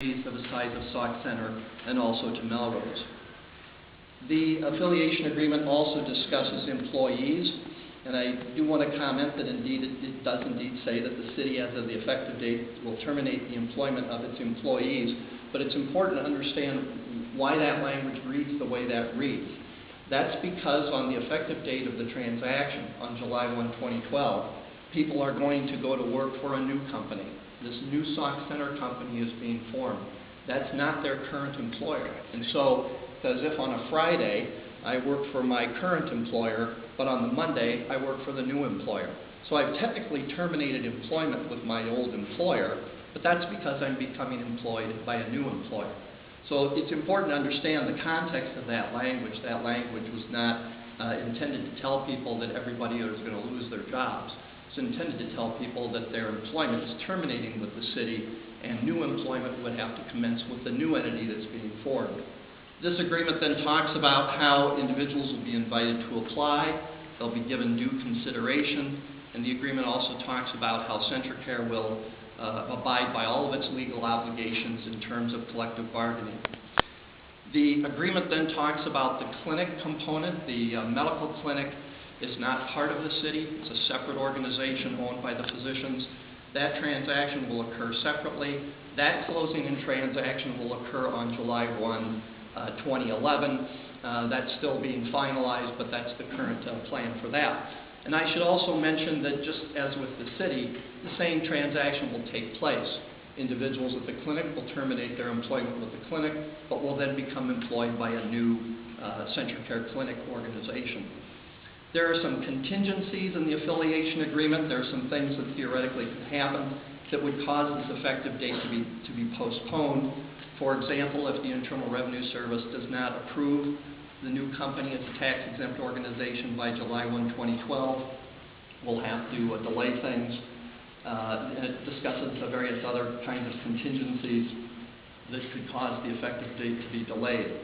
of the size of Sauk Centre and also to Melrose. The affiliation agreement also discusses employees, and I do want to comment that indeed it does indeed say that the city, as of the effective date, will terminate the employment of its employees, but it's important to understand why that language reads the way that reads. That's because on the effective date of the transaction, on July 1, 2012, people are going to go to work for a new company. This new Sauk Centre company is being formed. That's not their current employer. And so it's as if on a Friday I work for my current employer, but on the Monday I work for the new employer. So I've technically terminated employment with my old employer, but that's because I'm becoming employed by a new employer. So it's important to understand the context of that language. That language was not intended to tell people that everybody is going to lose their jobs. It's intended to tell people that their employment is terminating with the city and new employment would have to commence with the new entity that's being formed. This agreement then talks about how individuals will be invited to apply, they'll be given due consideration, and the agreement also talks about how CentraCare will abide by all of its legal obligations in terms of collective bargaining. The agreement then talks about the clinic component. The medical clinic is not part of the city. It's a separate organization owned by the physicians. That transaction will occur separately. That closing and transaction will occur on July 1, 2011. That's still being finalized, but that's the current plan for that. And I should also mention that just as with the city, the same transaction will take place. Individuals at the clinic will terminate their employment with the clinic, but will then become employed by a new CentraCare clinic organization. There are some contingencies in the affiliation agreement. There are some things that theoretically could happen that would cause this effective date to be postponed. For example, if the Internal Revenue Service does not approve the new company as a tax-exempt organization by July 1, 2012, we'll have to delay things. And it discusses the various other kinds of contingencies that could cause the effective date to be delayed.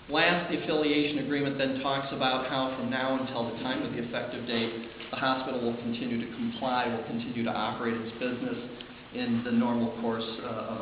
Last, the affiliation agreement then talks about how from now until the time of the effective date, the hospital will continue to comply, will continue to operate its business in the normal course of